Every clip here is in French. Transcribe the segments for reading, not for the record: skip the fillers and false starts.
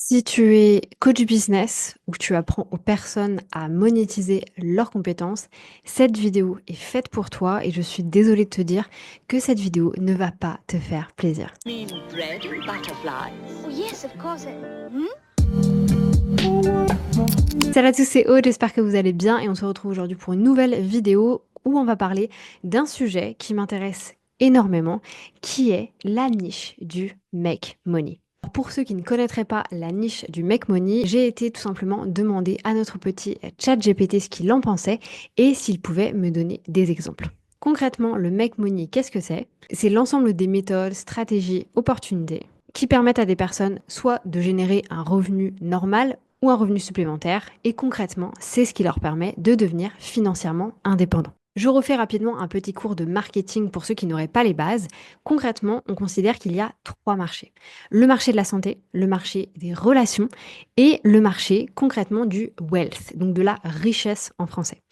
Si tu es coach business ou que tu apprends aux personnes à monétiser leurs compétences, cette vidéo est faite pour toi et je suis désolée de te dire que cette vidéo ne va pas te faire plaisir. Mean bread and butterflies. Oh, yes, of course. Hmm? Salut à tous, c'est Aude, j'espère que vous allez bien et on se retrouve aujourd'hui pour une nouvelle vidéo où on va parler d'un sujet qui m'intéresse énormément, qui est la niche du make money. Pour ceux qui ne connaîtraient pas la niche du make money, j'ai été tout simplement demander à notre petit chat GPT ce qu'il en pensait et s'il pouvait me donner des exemples. Concrètement, le make money, qu'est-ce que c'est? C'est l'ensemble des méthodes, stratégies, opportunités qui permettent à des personnes soit de générer un revenu normal ou un revenu supplémentaire et concrètement, c'est ce qui leur permet de devenir financièrement indépendants. Je refais rapidement un petit cours de marketing pour ceux qui n'auraient pas les bases. Concrètement, on considère qu'il y a trois marchés. Le marché de la santé, le marché des relations et le marché concrètement du wealth, donc de la richesse en français.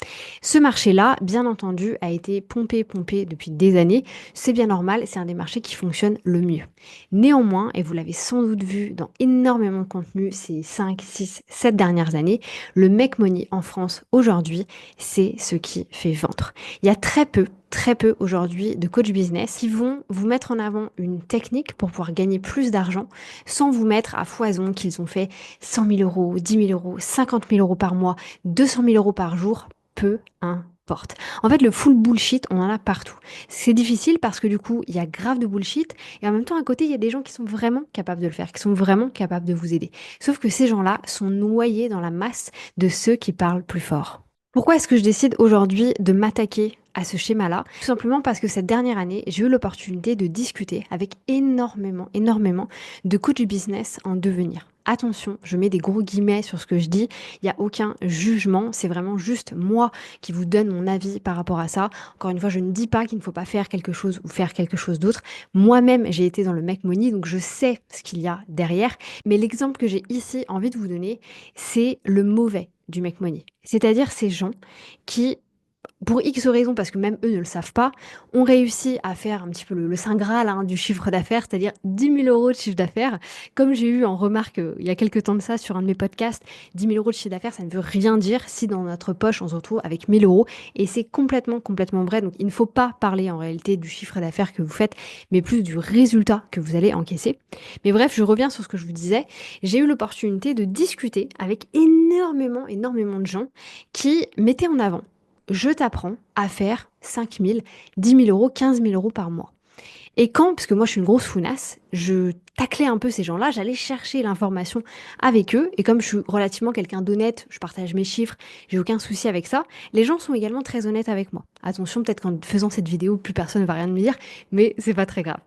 Ce marché-là, bien entendu, a été pompé depuis des années. C'est bien normal, c'est un des marchés qui fonctionne le mieux. Néanmoins, et vous l'avez sans doute vu dans énormément de contenu ces 5, 6, 7 dernières années, le make money en France aujourd'hui, c'est ce qui fait vendre. Il y a très peu aujourd'hui de coach business qui vont vous mettre en avant une technique pour pouvoir gagner plus d'argent sans vous mettre à foison qu'ils ont fait 100 000 euros, 10 000 euros, 50 000 euros par mois, 200 000 euros par jour, peu importe. En fait, le full bullshit, on en a partout. C'est difficile parce que du coup, il y a grave de bullshit et en même temps, à côté, il y a des gens qui sont vraiment capables de le faire, qui sont vraiment capables de vous aider. Sauf que ces gens-là sont noyés dans la masse de ceux qui parlent plus fort. Pourquoi est-ce que je décide aujourd'hui de m'attaquer à ce schéma-là? Tout simplement parce que cette dernière année, j'ai eu l'opportunité de discuter avec énormément de coachs du business en devenir. Attention, je mets des gros guillemets sur ce que je dis, il n'y a aucun jugement, c'est vraiment juste moi qui vous donne mon avis par rapport à ça. Encore une fois, je ne dis pas qu'il ne faut pas faire quelque chose ou faire quelque chose d'autre. Moi-même, j'ai été dans le make money, donc je sais ce qu'il y a derrière. Mais l'exemple que j'ai ici envie de vous donner, c'est le mauvais du make money. C'est-à-dire ces gens qui, pour X raisons, parce que même eux ne le savent pas, ont réussi à faire un petit peu le saint graal du chiffre d'affaires, c'est-à-dire 10 000 euros de chiffre d'affaires. Comme j'ai eu en remarque il y a quelques temps de ça sur un de mes podcasts, 10 000 euros de chiffre d'affaires, ça ne veut rien dire si dans notre poche on se retrouve avec 1 000 euros. Et c'est complètement vrai. Donc il ne faut pas parler en réalité du chiffre d'affaires que vous faites, mais plus du résultat que vous allez encaisser. Mais bref, je reviens sur ce que je vous disais. J'ai eu l'opportunité de discuter avec énormément de gens qui mettaient en avant: je t'apprends à faire 5 000, 10 000 euros, 15 000 euros par mois. Et quand, parce que moi je suis une grosse founasse, je taclais un peu ces gens-là, j'allais chercher l'information avec eux. Et comme je suis relativement quelqu'un d'honnête, je partage mes chiffres, j'ai aucun souci avec ça. Les gens sont également très honnêtes avec moi. Attention, peut-être qu'en faisant cette vidéo, plus personne ne va rien me dire, mais c'est pas très grave.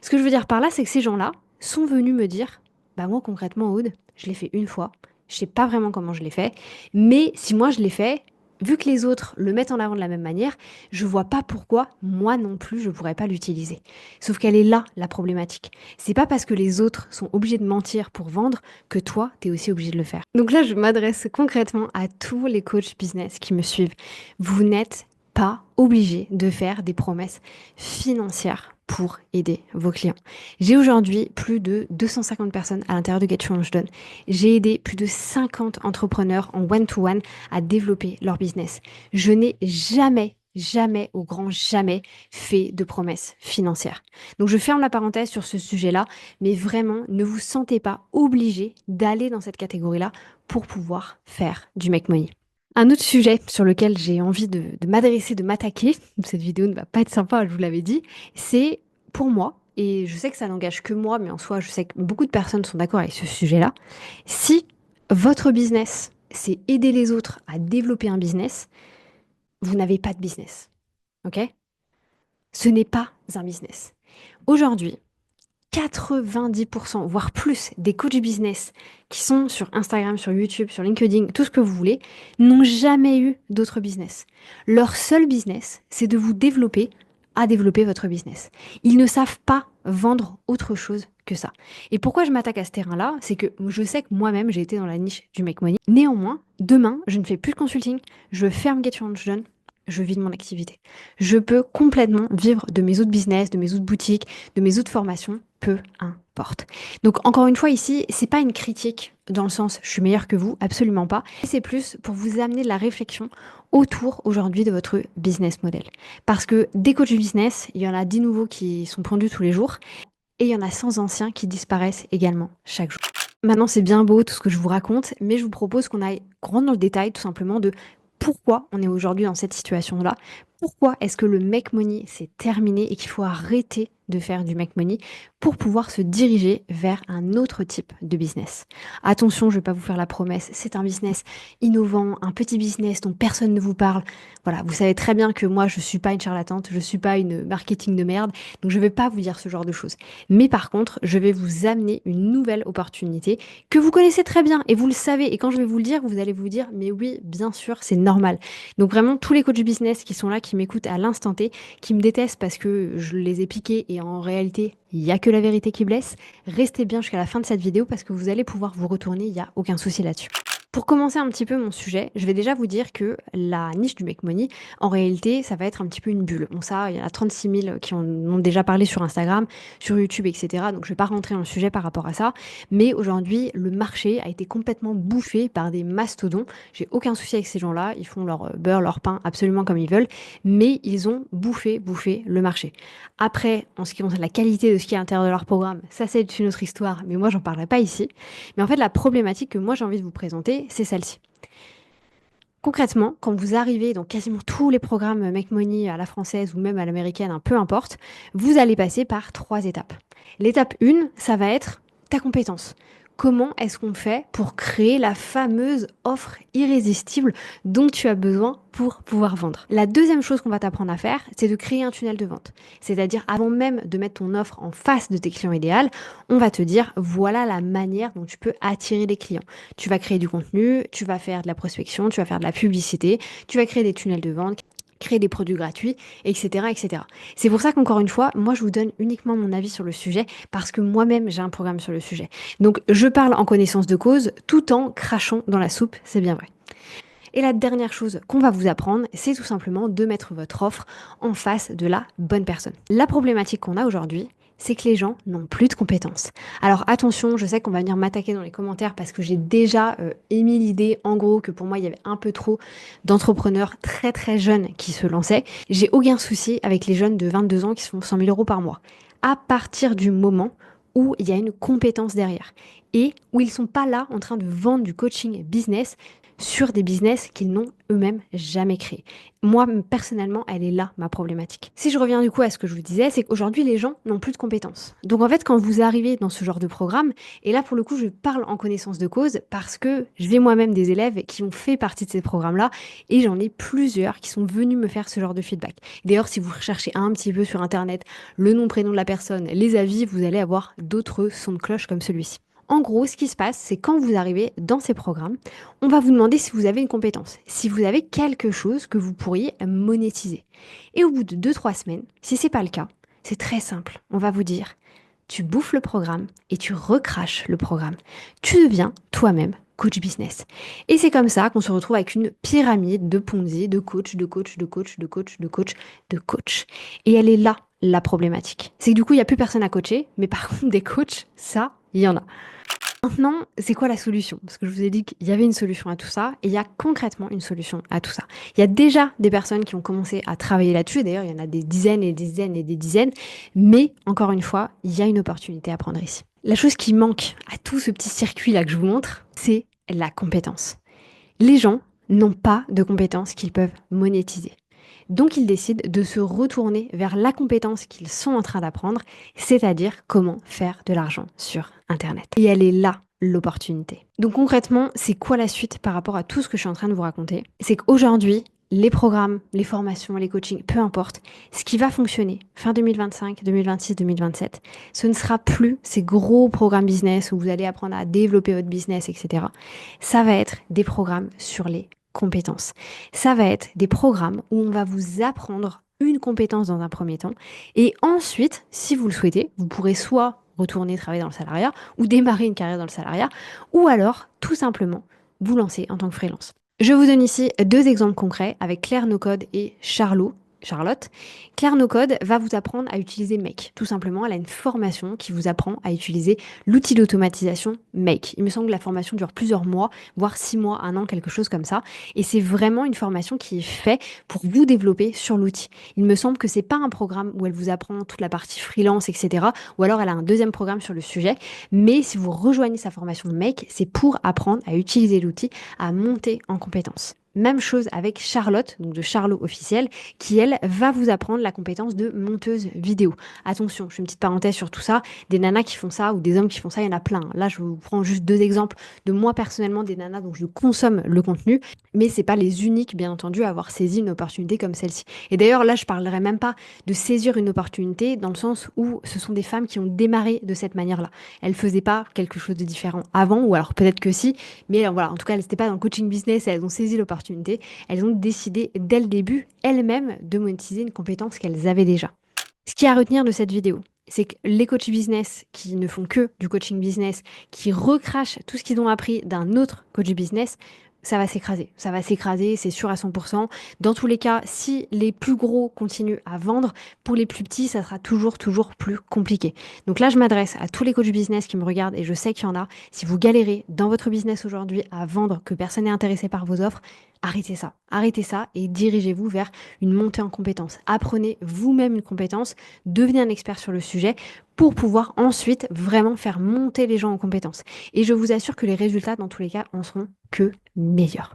Ce que je veux dire par là, c'est que ces gens-là sont venus me dire: bah moi concrètement, Aude, je l'ai fait une fois, je sais pas vraiment comment je l'ai fait, mais si moi je l'ai fait, vu que les autres le mettent en avant de la même manière, je vois pas pourquoi moi non plus je pourrais pas l'utiliser. Sauf qu'elle est là la problématique. C'est pas parce que les autres sont obligés de mentir pour vendre que toi t'es aussi obligé de le faire. Donc là, je m'adresse concrètement à tous les coachs business qui me suivent. Vous n'êtes pas obligé de faire des promesses financières pour aider vos clients. J'ai aujourd'hui plus de 250 personnes à l'intérieur de Get Change Done. J'ai aidé plus de 50 entrepreneurs en one-to-one à développer leur business. Je n'ai jamais, au grand jamais, fait de promesses financières. Donc je ferme la parenthèse sur ce sujet-là, mais vraiment, ne vous sentez pas obligé d'aller dans cette catégorie-là pour pouvoir faire du make money. Un autre sujet sur lequel j'ai envie de m'adresser, de m'attaquer, cette vidéo ne va pas être sympa, je vous l'avais dit, c'est pour moi, et je sais que ça n'engage que moi, mais en soi, je sais que beaucoup de personnes sont d'accord avec ce sujet-là. Si votre business, c'est aider les autres à développer un business, vous n'avez pas de business. OK? Ce n'est pas un business. Aujourd'hui, 90%, voire plus, des coachs business qui sont sur Instagram, sur YouTube, sur LinkedIn, tout ce que vous voulez, n'ont jamais eu d'autre business. Leur seul business, c'est de vous développer à développer votre business. Ils ne savent pas vendre autre chose que ça. Et pourquoi je m'attaque à ce terrain-là? C'est que je sais que moi-même, j'ai été dans la niche du make money. Néanmoins, demain, je ne fais plus de consulting, je ferme Get Your Lunch Done, je vis de mon activité. Je peux complètement vivre de mes autres business, de mes autres boutiques, de mes autres formations, peu importe. Donc encore une fois ici, c'est pas une critique dans le sens je suis meilleur que vous, absolument pas. C'est plus pour vous amener de la réflexion autour aujourd'hui de votre business model. Parce que des coachs business, il y en a 10 nouveaux qui sont pondus tous les jours et il y en a 100 anciens qui disparaissent également chaque jour. Maintenant, c'est bien beau tout ce que je vous raconte, mais je vous propose qu'on aille grand dans le détail tout simplement de pourquoi on est aujourd'hui dans cette situation-là, pourquoi est-ce que le make money c'est terminé et qu'il faut arrêter de faire du make money pour pouvoir se diriger vers un autre type de business. Attention, je ne vais pas vous faire la promesse, c'est un business innovant, un petit business dont personne ne vous parle. Voilà, vous savez très bien que moi je ne suis pas une charlatante, je ne suis pas une marketing de merde, donc je ne vais pas vous dire ce genre de choses. Mais par contre, je vais vous amener une nouvelle opportunité que vous connaissez très bien et vous le savez. Et quand je vais vous le dire, vous allez vous dire, mais oui, bien sûr, c'est normal. Donc vraiment, tous les coachs business qui sont là, qui m'écoutent à l'instant T, qui me détestent parce que je les ai piqués et en réalité, il n'y a que la vérité qui blesse, restez bien jusqu'à la fin de cette vidéo parce que vous allez pouvoir vous retourner, il n'y a aucun souci là-dessus. Pour commencer un petit peu mon sujet, je vais déjà vous dire que la niche du make money, en réalité, ça va être un petit peu une bulle. Bon, ça, il y en a 36 000 qui en ont déjà parlé sur Instagram, sur YouTube, etc. Donc, je ne vais pas rentrer dans le sujet par rapport à ça. Mais aujourd'hui, le marché a été complètement bouffé par des mastodons. J'ai aucun souci avec ces gens-là. Ils font leur beurre, leur pain absolument comme ils veulent. Mais ils ont bouffé le marché. Après, en ce qui concerne la qualité de ce qui est à l'intérieur de leur programme, ça, c'est une autre histoire. Mais moi, j'en parlerai pas ici. Mais en fait, la problématique que moi, j'ai envie de vous présenter, c'est celle-ci. Concrètement, quand vous arrivez dans quasiment tous les programmes Make Money à la française ou même à l'américaine, peu importe, vous allez passer par 3 étapes. L'étape 1, ça va être ta compétence. Comment est-ce qu'on fait pour créer la fameuse offre irrésistible dont tu as besoin pour pouvoir vendre? La deuxième chose qu'on va t'apprendre à faire, c'est de créer un tunnel de vente. C'est-à-dire, avant même de mettre ton offre en face de tes clients idéaux, on va te dire, voilà la manière dont tu peux attirer les clients. Tu vas créer du contenu, tu vas faire de la prospection, tu vas faire de la publicité, tu vas créer des tunnels de vente, créer des produits gratuits, etc., etc. C'est pour ça qu'encore une fois, moi, je vous donne uniquement mon avis sur le sujet parce que moi-même, j'ai un programme sur le sujet. Donc, je parle en connaissance de cause tout en crachant dans la soupe, c'est bien vrai. Et la dernière chose qu'on va vous apprendre, c'est tout simplement de mettre votre offre en face de la bonne personne. La problématique qu'on a aujourd'hui, c'est que les gens n'ont plus de compétences. Alors attention, je sais qu'on va venir m'attaquer dans les commentaires parce que j'ai déjà émis l'idée, en gros, que pour moi, il y avait un peu trop d'entrepreneurs très très jeunes qui se lançaient. J'ai aucun souci avec les jeunes de 22 ans qui se font 100 000 euros par mois. À partir du moment où il y a une compétence derrière et où ils ne sont pas là en train de vendre du coaching business sur des business qu'ils n'ont eux-mêmes jamais créés. Moi, personnellement, elle est là, ma problématique. Si je reviens du coup à ce que je vous disais, c'est qu'aujourd'hui, les gens n'ont plus de compétences. Donc en fait, quand vous arrivez dans ce genre de programme, et là pour le coup, je parle en connaissance de cause parce que j'ai moi-même des élèves qui ont fait partie de ces programmes-là et j'en ai plusieurs qui sont venus me faire ce genre de feedback. D'ailleurs, si vous recherchez un petit peu sur Internet le nom, prénom de la personne, les avis, vous allez avoir d'autres sons de cloche comme celui-ci. En gros, ce qui se passe, c'est quand vous arrivez dans ces programmes, on va vous demander si vous avez une compétence, si vous avez quelque chose que vous pourriez monétiser. Et au bout de 2-3 semaines, si ce n'est pas le cas, c'est très simple. On va vous dire, tu bouffes le programme et tu recraches le programme. Tu deviens toi-même coach business. Et c'est comme ça qu'on se retrouve avec une pyramide de Ponzi, de coach, de coach, de coach, de coach, de coach, de coach. Et elle est là, la problématique. C'est que du coup, il n'y a plus personne à coacher, mais par contre, des coachs, ça, il y en a. Maintenant, c'est quoi la solution? Parce que je vous ai dit qu'il y avait une solution à tout ça, et il y a concrètement une solution à tout ça. Il y a déjà des personnes qui ont commencé à travailler là-dessus, d'ailleurs il y en a des dizaines et des dizaines et des dizaines, mais encore une fois, il y a une opportunité à prendre ici. La chose qui manque à tout ce petit circuit-là que je vous montre, c'est la compétence. Les gens n'ont pas de compétences qu'ils peuvent monétiser. Donc ils décident de se retourner vers la compétence qu'ils sont en train d'apprendre, c'est-à-dire comment faire de l'argent sur Internet. Et elle est là, l'opportunité. Donc concrètement, c'est quoi la suite par rapport à tout ce que je suis en train de vous raconter? C'est qu'aujourd'hui, les programmes, les formations, les coachings, peu importe, ce qui va fonctionner fin 2025, 2026, 2027, ce ne sera plus ces gros programmes business où vous allez apprendre à développer votre business, etc. Ça va être des programmes sur les compétences. Ça va être des programmes où on va vous apprendre une compétence dans un premier temps et ensuite, si vous le souhaitez, vous pourrez soit retourner travailler dans le salariat ou démarrer une carrière dans le salariat ou alors tout simplement vous lancer en tant que freelance. Je vous donne ici 2 exemples concrets avec Claire NoCode et Charlotte. Claire NoCode va vous apprendre à utiliser Make. Tout simplement, elle a une formation qui vous apprend à utiliser l'outil d'automatisation Make. Il me semble que la formation dure plusieurs mois, voire 6 mois, 1 an, quelque chose comme ça. Et c'est vraiment une formation qui est faite pour vous développer sur l'outil. Il me semble que c'est pas un programme où elle vous apprend toute la partie freelance, etc. Ou alors elle a un deuxième programme sur le sujet. Mais si vous rejoignez sa formation Make, c'est pour apprendre à utiliser l'outil, à monter en compétences. Même chose avec Charlotte, donc de Charlot officiel, qui elle va vous apprendre la compétence de monteuse vidéo. Attention, je fais une petite parenthèse sur tout ça. Des nanas qui font ça ou des hommes qui font ça, il y en a plein. Là, je vous prends juste 2 exemples de moi personnellement, des nanas dont je consomme le contenu, mais c'est pas les uniques, bien entendu, à avoir saisi une opportunité comme celle-ci. Et d'ailleurs, là, je parlerai même pas de saisir une opportunité dans le sens où ce sont des femmes qui ont démarré de cette manière-là. Elles faisaient pas quelque chose de différent avant, ou alors peut-être que si, mais voilà, en tout cas, elles n'étaient pas dans le coaching business et elles ont saisi l'opportunité. Elles ont décidé dès le début, elles-mêmes, de monétiser une compétence qu'elles avaient déjà. Ce qu'il y a à retenir de cette vidéo, c'est que les coachs business qui ne font que du coaching business, qui recrachent tout ce qu'ils ont appris d'un autre coach business, ça va s'écraser. Ça va s'écraser, c'est sûr à 100%. Dans tous les cas, si les plus gros continuent à vendre, pour les plus petits, ça sera toujours plus compliqué. Donc là, je m'adresse à tous les coachs business qui me regardent et je sais qu'il y en a. Si vous galérez dans votre business aujourd'hui à vendre, que personne n'est intéressé par vos offres, arrêtez ça. Arrêtez ça et dirigez-vous vers une montée en compétences. Apprenez vous-même une compétence, devenez un expert sur le sujet pour pouvoir ensuite vraiment faire monter les gens en compétences. Et je vous assure que les résultats, dans tous les cas, en seront que meilleurs.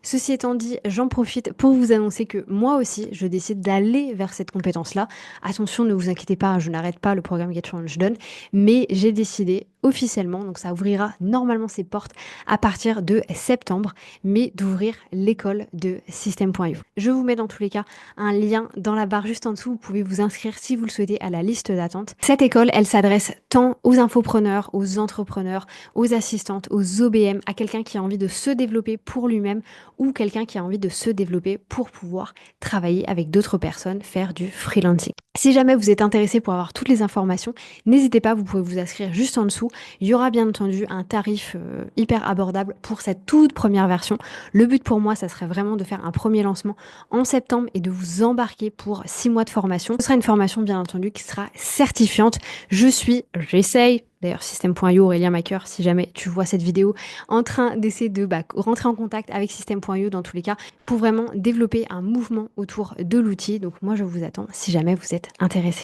Ceci étant dit, j'en profite pour vous annoncer que moi aussi, je décide d'aller vers cette compétence-là. Attention, ne vous inquiétez pas, je n'arrête pas le programme Get Challenge Done, mais j'ai décidé officiellement, donc ça ouvrira normalement ses portes à partir de septembre, mais d'ouvrir l'école de System.io. Je vous mets dans tous les cas un lien dans la barre juste en dessous, vous pouvez vous inscrire si vous le souhaitez à la liste d'attente. Cette école, elle s'adresse tant aux infopreneurs, aux entrepreneurs, aux assistantes, aux OBM, à quelqu'un qui a envie de se développer pour lui-même ou quelqu'un qui a envie de se développer pour pouvoir travailler avec d'autres personnes, faire du freelancing. Si jamais vous êtes intéressé pour avoir toutes les informations, n'hésitez pas, vous pouvez vous inscrire juste en dessous. Il y aura bien entendu un tarif hyper abordable pour cette toute première version. Le but pour moi, ça serait vraiment de faire un premier lancement en septembre et de vous embarquer pour 6 mois de formation. Ce sera une formation bien entendu qui sera certifiante. J'essaye, d'ailleurs System.io, Aurélien Maker, si jamais tu vois cette vidéo, en train d'essayer de rentrer en contact avec System.io dans tous les cas pour vraiment développer un mouvement autour de l'outil. Donc moi, je vous attends si jamais vous êtes intéressé.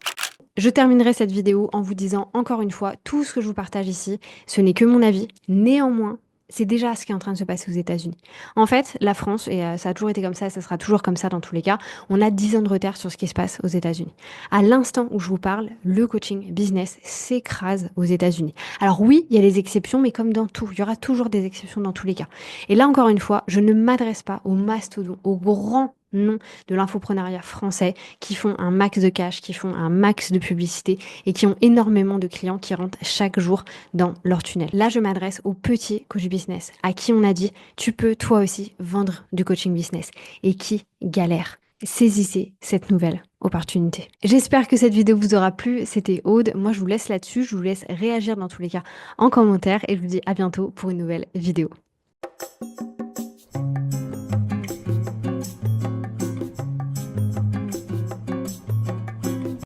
Je terminerai cette vidéo en vous disant encore une fois, tout ce que je vous partage ici, ce n'est que mon avis. Néanmoins, c'est déjà ce qui est en train de se passer aux États-Unis. En fait, la France, et ça a toujours été comme ça, et ça sera toujours comme ça dans tous les cas, on a 10 ans de retard sur ce qui se passe aux États-Unis. À l'instant où je vous parle, le coaching business s'écrase aux États-Unis. Alors oui, il y a des exceptions, mais comme dans tout, il y aura toujours des exceptions dans tous les cas. Et là, encore une fois, je ne m'adresse pas aux mastodons, aux grands noms de l'infopreneuriat français qui font un max de cash, qui font un max de publicité et qui ont énormément de clients qui rentrent chaque jour dans leur tunnel. Là, je m'adresse aux petits coach business à qui on a dit tu peux toi aussi vendre du coaching business et qui galèrent. Saisissez cette nouvelle opportunité. J'espère que cette vidéo vous aura plu. C'était Aude. Moi, je vous laisse là-dessus. Je vous laisse réagir dans tous les cas en commentaire et je vous dis à bientôt pour une nouvelle vidéo.